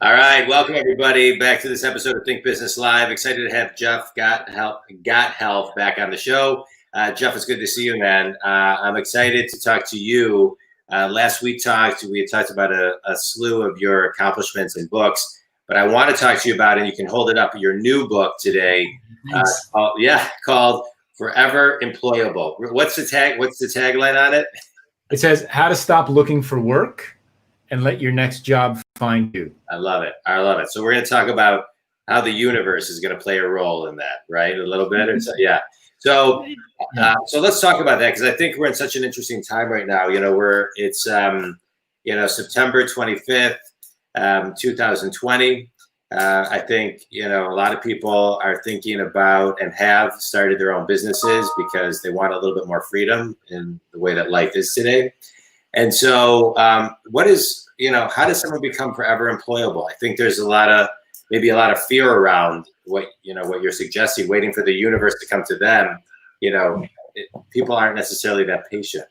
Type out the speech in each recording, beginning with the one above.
All right, welcome everybody back to this episode of Think Business Live. Excited to have Jeff Gothelf back on the show. Jeff, it's good to see you, man. I'm excited to talk to you. Last week we had talked about a slew of your accomplishments and books, but I want to talk to you about, and you can hold it up, your new book today. Called Forever Employable. What's the tagline on it? It says, "How to stop looking for work and let your next job find you." I love it. So we're going to talk about how the universe is going to play a role in that, right? A little bit. So let's talk about that, because I think we're in such an interesting time right now. It's September 25th, 2020. I think, a lot of people are thinking about and have started their own businesses because they want a little bit more freedom in the way that life is today. And so how does someone become forever employable? I think there's maybe a lot of fear around what you're suggesting, waiting for the universe to come to them. People aren't necessarily that patient.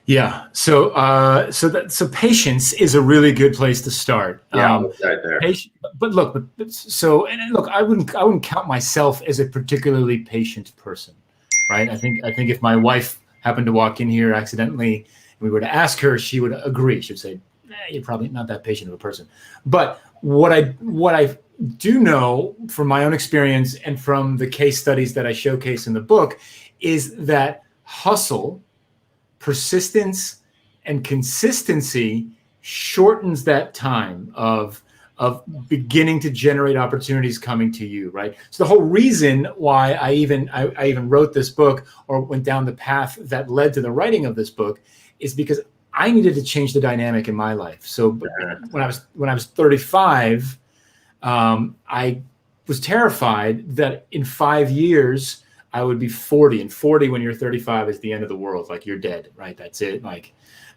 Yeah. So patience is a really good place to start. Yeah, we'll start there. I wouldn't count myself as a particularly patient person, right? I think if my wife happened to walk in here accidentally and we were to ask her, she would agree. She would say, "You're probably not that patient of a person." But what I do know from my own experience and from the case studies that I showcase in the book is that hustle, persistence, and consistency shortens that time of beginning to generate opportunities coming to you, right? So the whole reason why I even wrote this book or went down the path that led to the writing of this book is because I needed to change the dynamic in my life. So when I was 35, I was terrified that in 5 years I would be 40, and 40 when you're 35 is the end of the world. Like, you're dead, right? That's it.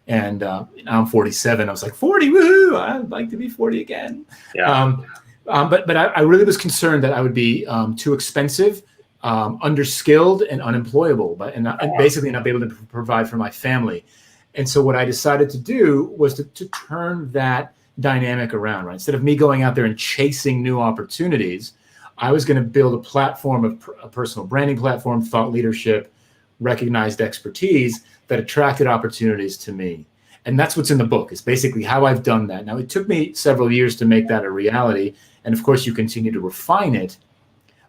And I'm 47. I was like, 40, woohoo! I'd like to be 40 again. Yeah. But I really was concerned that I would be too expensive, underskilled, and unemployable, and basically not be able to provide for my family. And so what I decided to do was to turn that dynamic around, right? Instead of me going out there and chasing new opportunities, I was going to build a platform, a personal branding platform, thought leadership, recognized expertise that attracted opportunities to me. And that's what's in the book. It's basically how I've done that. Now, it took me several years to make that a reality. And of course, you continue to refine it.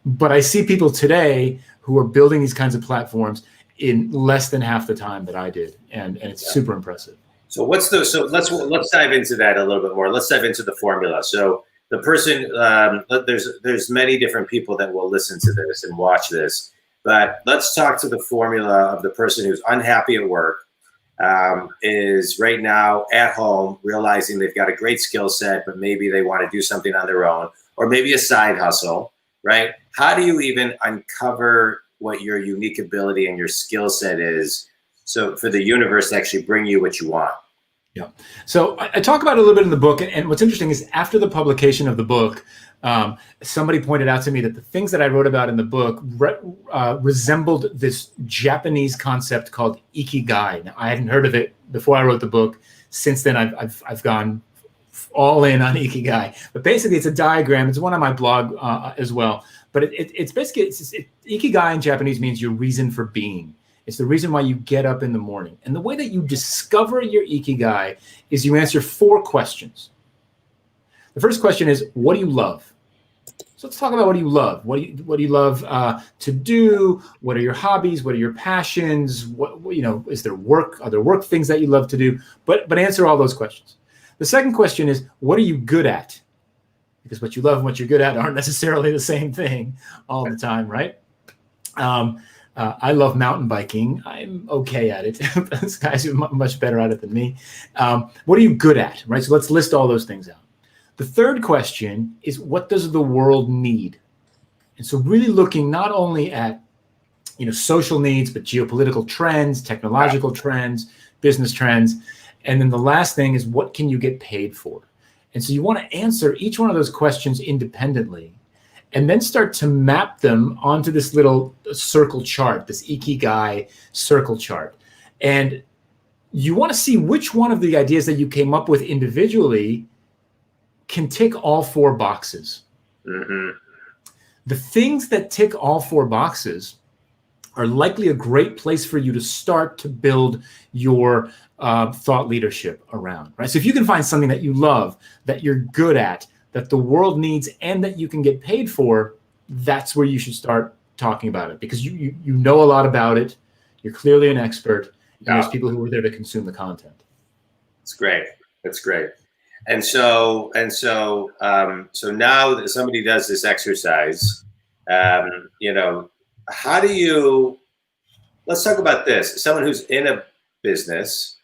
But I see people today who are building these kinds of platforms in less than half the time that I did. And it's super impressive. So let's dive into that a little bit more. Let's dive into the formula. So the person, there's many different people that will listen to this and watch this, but let's talk to the formula of the person who's unhappy at work, is right now at home realizing they've got a great skill set, but maybe they want to do something on their own, or maybe a side hustle, right? How do you even uncover what your unique ability and your skill set is, so for the universe to actually bring you what you want? Yeah. So I talk about it a little bit in the book. And what's interesting is after the publication of the book, somebody pointed out to me that the things that I wrote about in the book resembled this Japanese concept called Ikigai. Now, I hadn't heard of it before I wrote the book. Since then, I've gone all in on Ikigai. But basically, it's a diagram. It's one on my blog as well. But it's basically, Ikigai in Japanese means your reason for being. It's the reason why you get up in the morning. And the way that you discover your Ikigai is you answer 4 questions. The first question is, what do you love? So let's talk about what do you love. What do you love to do? What are your hobbies? What are your passions? Is there work? Are there work things that you love to do? But answer all those questions. The second question is, what are you good at? Because what you love and what you're good at aren't necessarily the same thing all the time, right? I love mountain biking. I'm okay at it. Those guys are much better at it than me. What are you good at, right? So let's list all those things out. The third question is, what does the world need? And so really looking not only at social needs, but geopolitical trends, technological trends, business trends. And then the last thing is, what can you get paid for? And so you want to answer each one of those questions independently, and then start to map them onto this little circle chart, this Ikigai circle chart. And you want to see which one of the ideas that you came up with individually can tick all four boxes. Mm-hmm. The things that tick all four boxes are likely a great place for you to start to build your thought leadership around, right? So if you can find something that you love, that you're good at, that the world needs, and that you can get paid for, that's where you should start talking about it, because you know a lot about it. You're clearly an expert, and there's people who are there to consume the content. It's great. That's great. And so now that somebody does this exercise, how do you, let's talk about this. Someone who's in a business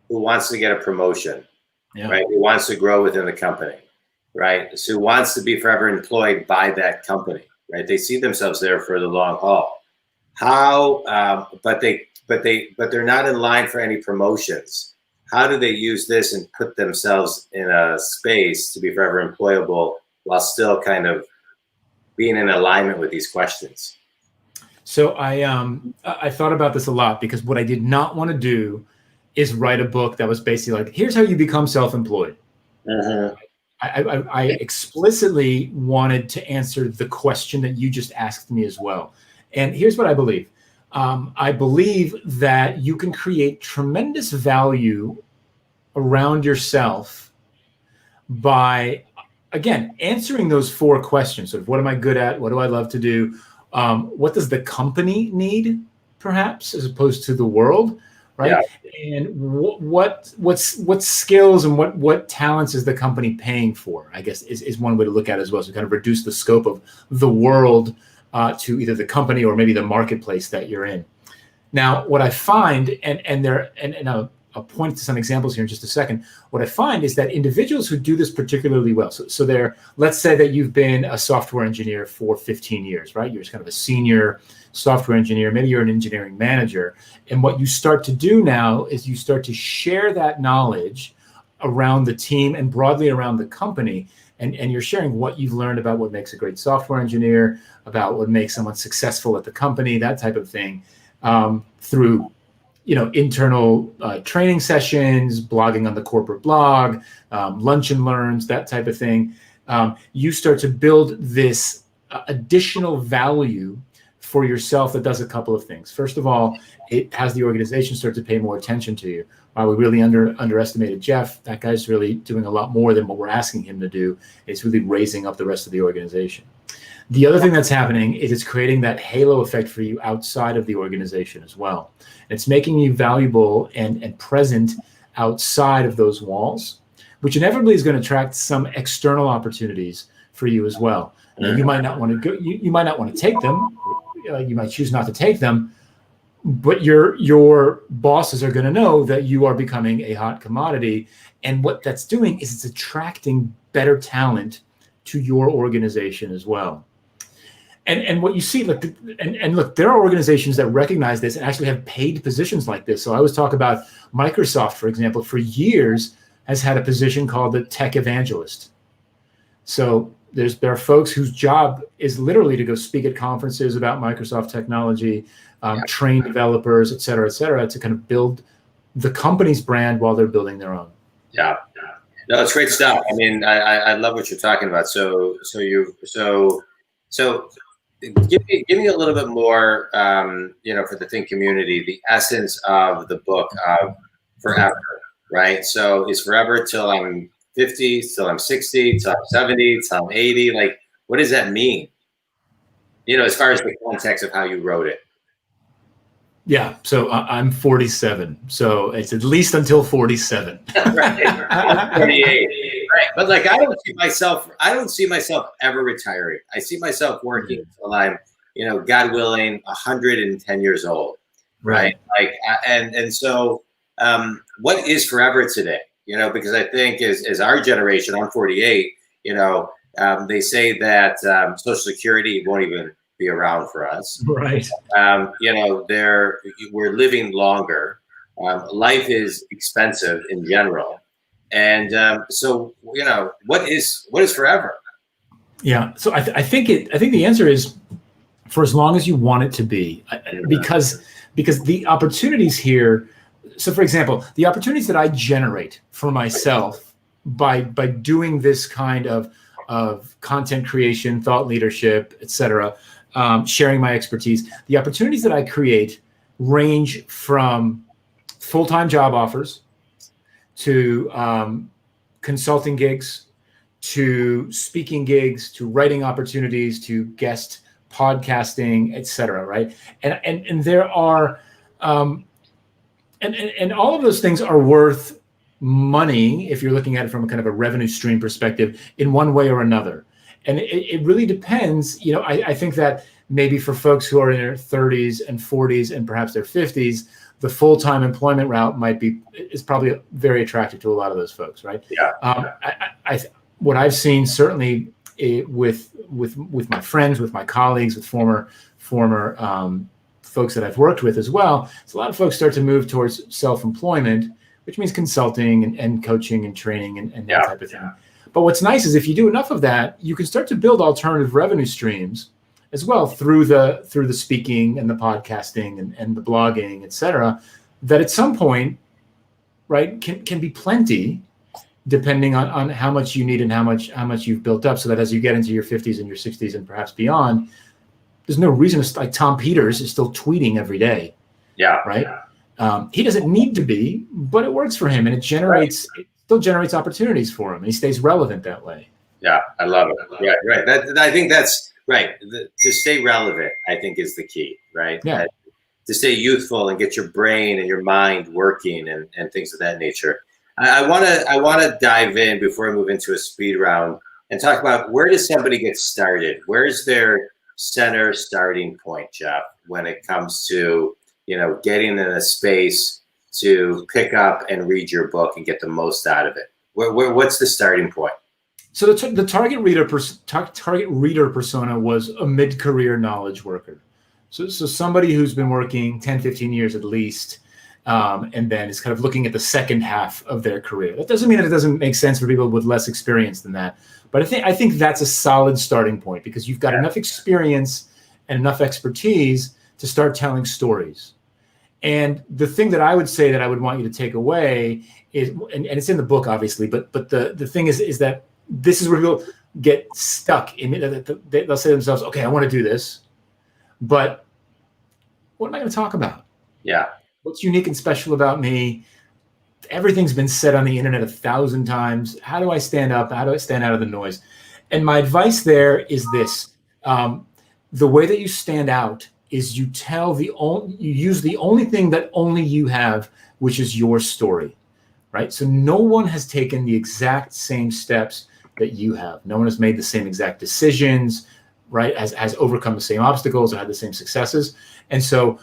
who wants to get a promotion, right? Who wants to grow within the company, right? So who wants to be forever employed by that company, right? They see themselves there for the long haul. But they're not in line for any promotions. How do they use this and put themselves in a space to be forever employable while still kind of being in alignment with these questions? So I thought about this a lot, because what I did not want to do is write a book that was basically like, here's how you become self-employed. Mm-hmm. I explicitly wanted to answer the question that you just asked me as well. And here's what I believe. I believe that you can create tremendous value around yourself by, again, answering those four questions. So what am I good at? What do I love to do? What does the company need, perhaps, as opposed to the world, right? Yeah. And what skills and what talents is the company paying for, I guess, is one way to look at it as well. So kind of reduce the scope of the world to either the company or maybe the marketplace that you're in. Now, what I find, and I'll point to some examples here in just a second. What I find is that individuals who do this particularly well, so they're, let's say that you've been a software engineer for 15 years, right? You're kind of a senior software engineer, maybe you're an engineering manager. And what you start to do now is you start to share that knowledge around the team and broadly around the company. And you're sharing what you've learned about what makes a great software engineer, about what makes someone successful at the company, that type of thing, through internal training sessions, blogging on the corporate blog, lunch and learns, that type of thing. You start to build this additional value for yourself that does a couple of things. First of all, it has the organization start to pay more attention to you. Wow, we really underestimated Jeff. That guy's really doing a lot more than what we're asking him to do. It's really raising up the rest of the organization. The other thing that's happening is it's creating that halo effect for you outside of the organization as well. It's making you valuable and present outside of those walls, which inevitably is going to attract some external opportunities for you as well. And you might not want to go. You might not want to take them. You might choose not to take them, but your bosses are going to know that you are becoming a hot commodity. And what that's doing is it's attracting better talent to your organization as well. And what you see, look, there are organizations that recognize this and actually have paid positions like this. So I always talk about Microsoft, for example, for years has had a position called the tech evangelist. So there are folks whose job is literally to go speak at conferences about Microsoft technology, train developers, et cetera, to kind of build the company's brand while they're building their own. Yeah. No, it's great stuff. I mean, I love what you're talking about. So give me a little bit more, for the Think community, the essence of the book of Forever, right? So is forever till I'm 50, till I'm 60, till I'm 70, till I'm 80? Like, what does that mean? As far as the context of how you wrote it. Yeah, so I'm 47, so it's at least until 47. Right, I'm 38. Right, but like I don't see myself ever retiring. I see myself working until I'm, God willing, 110 years old. Right. Like, so, what is forever today? Because I think as our generation, I'm 48. They say that Social Security won't even be around for us. Right. We're living longer. Life is expensive in general. And so, what is forever? Yeah. So I think the answer is for as long as you want it to be, because the opportunities here. So, for example, the opportunities that I generate for myself by doing this kind of content creation, thought leadership, etc., sharing my expertise, the opportunities that I create range from full-time job offers to consulting gigs, to speaking gigs, to writing opportunities, to guest podcasting, etc. Right, and there are and all of those things are worth money if you're looking at it from a kind of a revenue stream perspective in one way or another. And it really depends. You know, I think that maybe for folks who are in their 30s and 40s and perhaps their 50s, the full-time employment route is probably very attractive to a lot of those folks, right? Yeah. What I've seen certainly with my friends, with my colleagues, with former folks that I've worked with as well, so a lot of folks start to move towards self-employment, which means consulting and coaching and training and that type of thing. But what's nice is if you do enough of that, you can start to build alternative revenue streams as well through the speaking and the podcasting and the blogging, et cetera, that at some point, right, can be plenty depending on how much you need and how much you've built up, so that as you get into your 50s and your 60s and perhaps beyond, there's no reason to, like Tom Peters is still tweeting every day. Yeah. Right. He doesn't need to be, but it works for him, and it still generates opportunities for him, and he stays relevant that way. Yeah, I love it. Right. I think that's right. To stay relevant, I think, is the key. Right. Yeah. To stay youthful and get your brain and your mind working and things of that nature. I want to dive in before I move into a speed round and talk about, where does somebody get started? Where's their center starting point, Jeff, when it comes to, you know, getting in a space to pick up and read your book and get the most out of it? What's the starting point? So the target reader persona was a mid-career knowledge worker. So somebody who's been working 10, 15 years at least, and then is kind of looking at the second half of their career. That doesn't mean that it doesn't make sense for people with less experience than that. But I think that's a solid starting point, because you've got enough experience and enough expertise to start telling stories. And the thing that I would say that I would want you to take away is, and it's in the book, obviously, but the thing is that this is where people get stuck in it. They'll say to themselves, okay, I want to do this, but what am I going to talk about? Yeah. What's unique and special about me? Everything's been said on the internet 1,000 times. How do I stand up? How do I stand out of the noise? And my advice there is this. The way that you stand out is you use the only thing that only you have, which is your story, right? So no one has taken the exact same steps that you have. No one has made the same exact decisions, right? Has overcome the same obstacles or had the same successes. And so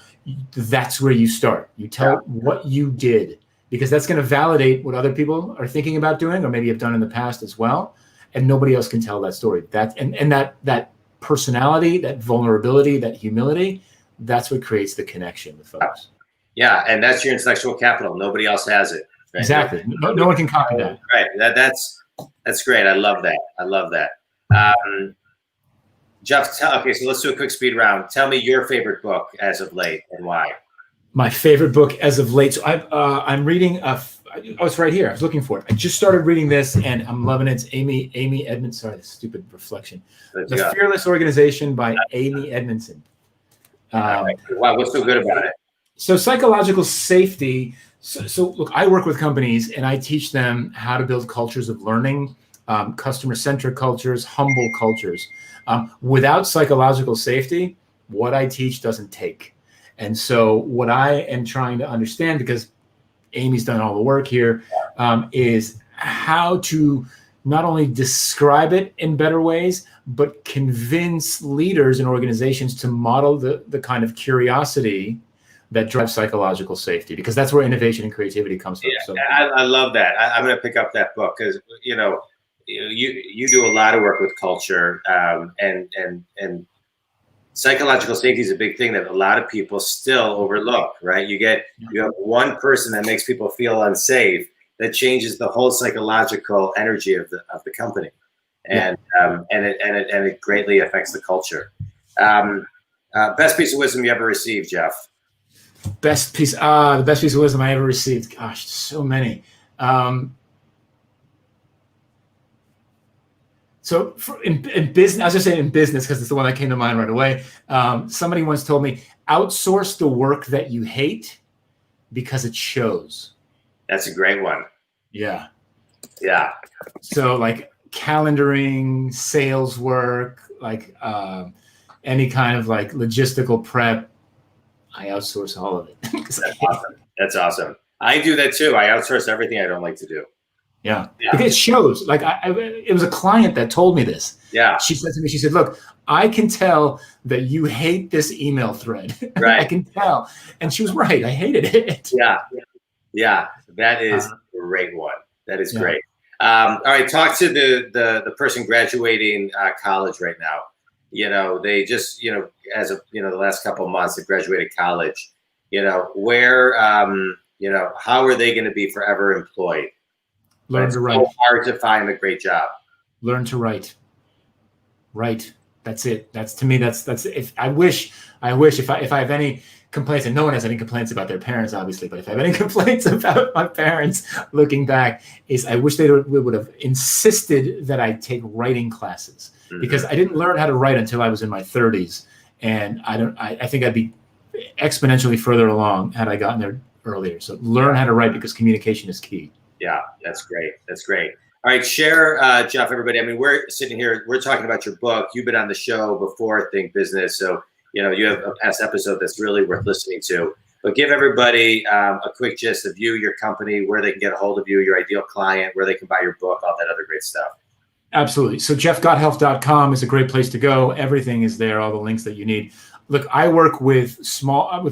that's where you start. You tell what you did, because that's going to validate what other people are thinking about doing, or maybe have done in the past as well. And nobody else can tell that story. That personality, that vulnerability, that humility, that's what creates the connection with folks. Yeah, and that's your intellectual capital. Nobody else has it. Right? Exactly. No one can copy that. Right. That's great. I love that. Jeff, okay, so let's do a quick speed round. Tell me your favorite book as of late and why. My favorite book as of late. So I'm reading. It's right here. I was looking for it. I just started reading this, and I'm loving it. It's Amy Edmondson. Sorry, this stupid reflection. The Fearless Organization by Amy Edmondson. Wow, what's so good about it? So psychological safety. So look, I work with companies, and I teach them how to build cultures of learning, customer-centric cultures, humble cultures. Without psychological safety, what I teach doesn't take. And so what I am trying to understand, because Amy's done all the work here, is how to not only describe it in better ways, but convince leaders and organizations to model the kind of curiosity that drives psychological safety, because that's where innovation and creativity comes from. Yeah, so I love that. I'm going to pick up that book, because you do a lot of work with culture, and psychological safety is a big thing that a lot of people still overlook, right? You have one person that makes people feel unsafe, that changes the whole psychological energy of the company, and it greatly affects the culture. Best piece of wisdom you ever received, Jeff? the best piece of wisdom I ever received. Gosh, so many. So in business, I was just saying in business because it's the one that came to mind right away. Somebody once told me, outsource the work that you hate because it shows. That's a great one. Yeah. Yeah. So like calendaring, sales work, like any kind of like logistical prep, I outsource all of it. That's awesome. That's awesome. I do that too. I outsource everything I don't like to do. Yeah. Because it shows. Like it was a client that told me this. Yeah. She said to me, she said, look, I can tell that you hate this email thread. Right. I can tell. And she was right. I hated it. Yeah. Yeah. That is a great one. That is great. All right. Talk to the person graduating college right now. You know, they just, you know, as of, you know, the last couple of months, they graduated college, you know, where, you know, how are they going to be forever employed? Learn to write. It's so hard to find a great job. Learn to write. Write. That's it. That's, to me, that's if I wish if I have any complaints, and no one has any complaints about their parents, obviously, but if I have any complaints about my parents looking back, is I wish they would have insisted that I take writing classes, because I didn't learn how to write until I was in my 30s. And I think I'd be exponentially further along had I gotten there earlier. So learn how to write, because communication is key. Yeah, that's great. That's great. All right, share, Jeff, everybody. I mean, we're sitting here, we're talking about your book. You've been on the show before, Think Business. So, you know, you have a past episode that's really worth listening to. But give everybody a quick gist of you, your company, where they can get a hold of you, your ideal client, where they can buy your book, all that other great stuff. Absolutely. So jeffgothelf.com is a great place to go. Everything is there, all the links that you need. Look, I work with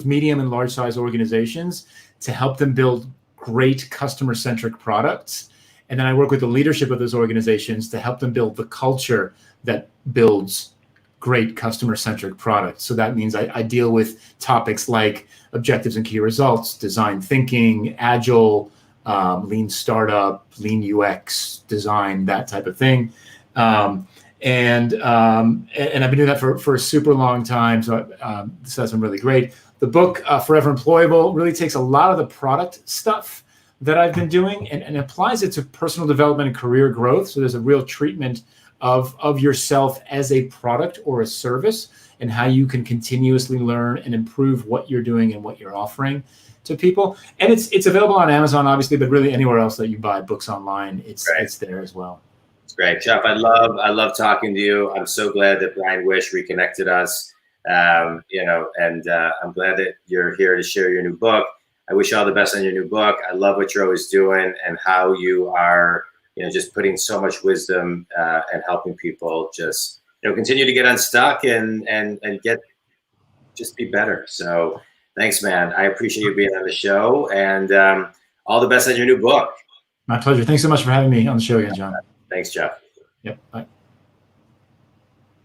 medium and large size organizations to help them build great customer-centric products. And then I work with the leadership of those organizations to help them build the culture that builds great customer-centric products. So that means I deal with topics like objectives and key results, design thinking, agile, lean startup, lean UX design, that type of thing. And I've been doing that for a super long time. So this has been really great. The book, Forever Employable, really takes a lot of the product stuff that I've been doing and applies it to personal development and career growth. So there's a real treatment of yourself as a product or a service, and how you can continuously learn and improve what you're doing and what you're offering to people. And it's available on Amazon, obviously, but really anywhere else that you buy books online, it's there as well. It's great, Jeff. I love talking to you. I'm so glad that Brian Wish reconnected us. You know, and I'm glad that you're here to share your new book. I wish you all the best on your new book. I love what you're always doing and how you are, you know, just putting so much wisdom and helping people just, you know, continue to get unstuck and just be better. So thanks, man. I appreciate you being on the show, and all the best on your new book. My pleasure. Thanks so much for having me on the show again, John. Thanks, Jeff. Yep. Bye.